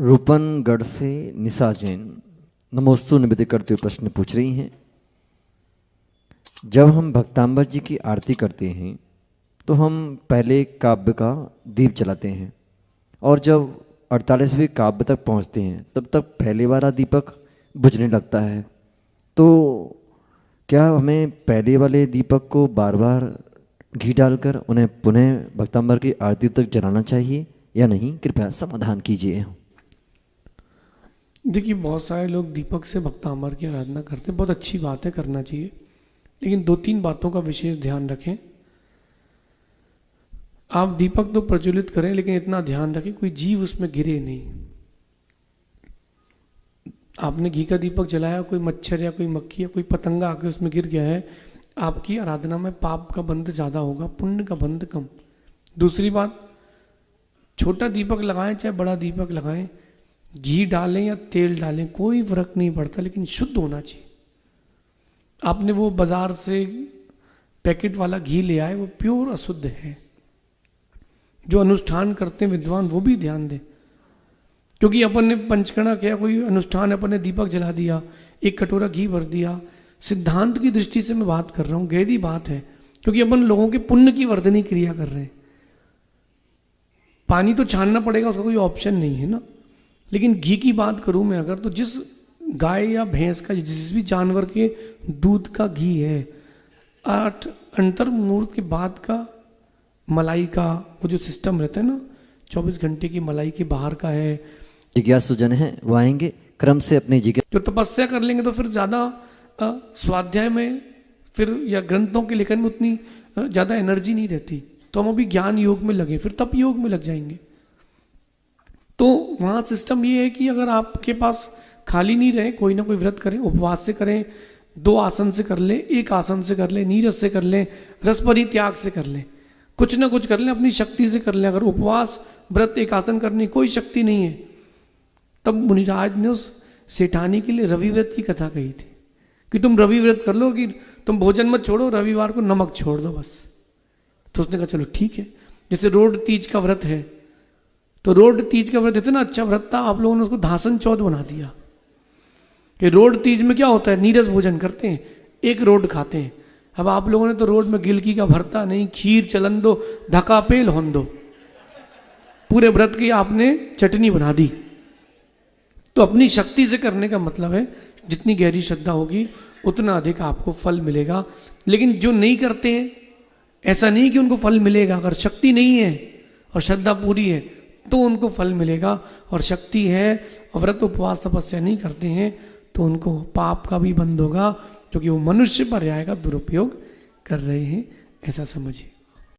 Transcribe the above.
रूपनगढ़ से निशा जैन नमोस्तु निवेदित करते हुए प्रश्न पूछ रही हैं। जब हम भक्तांबर जी की आरती करते हैं तो हम पहले काव्य का दीप जलाते हैं और जब 48वें काव्य तक पहुंचते हैं तब तक पहले वाला दीपक बुझने लगता है। तो क्या हमें पहले वाले दीपक को बार बार घी डालकर उन्हें पुनः भक्तांबर की आरती तक जलाना चाहिए या नहीं? कृपया समाधान कीजिए। देखिए, बहुत सारे लोग दीपक से भक्तांबर की आराधना करते हैं, बहुत अच्छी बात है, करना चाहिए, लेकिन 2-3 बातों का विशेष ध्यान रखें। आप दीपक तो प्रज्वलित करें, लेकिन इतना ध्यान रखें कोई जीव उसमें गिरे नहीं। आपने घी का दीपक जलाया, कोई मच्छर या कोई मक्खी या कोई पतंगा आके उसमें गिर गया है, आपकी आराधना में पाप का बंध ज़्यादा होगा, पुण्य का बंध कम। दूसरी बात, छोटा दीपक लगाएं चाहे बड़ा दीपक लगाएं, घी डालें या तेल डालें, कोई फर्क नहीं पड़ता, लेकिन शुद्ध होना चाहिए। आपने वो बाजार से पैकेट वाला घी ले आए, वो प्योर अशुद्ध है। जो अनुष्ठान करते हैं विद्वान, वो भी ध्यान दें, क्योंकि अपन ने पंचकर्णा किया, कोई अनुष्ठान, अपन ने दीपक जला दिया, एक कटोरा घी भर दिया। सिद्धांत की दृष्टि से मैं बात कर रहा हूं, गहरी बात है, क्योंकि अपन लोगों के पुण्य की वर्धनी क्रिया कर रहे हैं। पानी तो छानना पड़ेगा, उसका कोई ऑप्शन नहीं है ना। लेकिन घी की बात करूं मैं अगर, तो जिस गाय या भैंस का, जिस भी जानवर के दूध का घी है, 8 अंतर मुहूर्त के बाद का मलाई का वो जो सिस्टम रहता है ना, 24 घंटे की मलाई के बाहर का है। जिज्ञासु जन है वो आएंगे क्रम से अपनी जिज्ञासा। जो तपस्या कर लेंगे तो फिर ज़्यादा स्वाध्याय में फिर या ग्रंथों के लेखन में उतनी ज़्यादा एनर्जी नहीं रहती, तो हम अभी ज्ञान योग में लगे, फिर तप योग में लग जाएंगे। तो वहाँ सिस्टम ये है कि अगर आपके पास खाली नहीं रहे, कोई ना कोई व्रत करें, उपवास से करें, 2 आसन से कर लें, 1 आसन से कर लें, नीरस से कर लें, रस परित्याग से कर लें, कुछ ना कुछ कर लें, अपनी शक्ति से कर लें। अगर उपवास व्रत 1 आसन करने कोई शक्ति नहीं है, तब मुनिराज ने उस सेठानी के लिए रवि व्रत की कथा कही थी कि तुम रवि व्रत कर लो, कि तुम भोजन मत छोड़ो, रविवार को नमक छोड़ दो बस। तो उसने कहा चलो ठीक है। जैसे रोड तीज का व्रत है, तो रोड तीज का व्रत इतना अच्छा व्रत था, आप लोगों ने उसको धासन चौथ बना दिया कि रोड तीज में क्या होता है, नीरस भोजन करते हैं, 1 रोड खाते हैं। अब आप लोगों ने तो रोड में गिलकी का भरता नहीं, खीर चलन दो, धका पेल होन दो, पूरे व्रत की आपने चटनी बना दी। तो अपनी शक्ति से करने का मतलब है, जितनी गहरी श्रद्धा होगी उतना अधिक आपको फल मिलेगा। लेकिन जो नहीं करते हैं, ऐसा नहीं कि उनको फल मिलेगा, अगर शक्ति नहीं है और श्रद्धा पूरी है तो उनको फल मिलेगा, और शक्ति है और व्रत उपवास तपस्या नहीं करते हैं तो उनको पाप का भी बंध होगा, क्योंकि वो मनुष्य पर्याय का दुरुपयोग कर रहे हैं, ऐसा समझिए।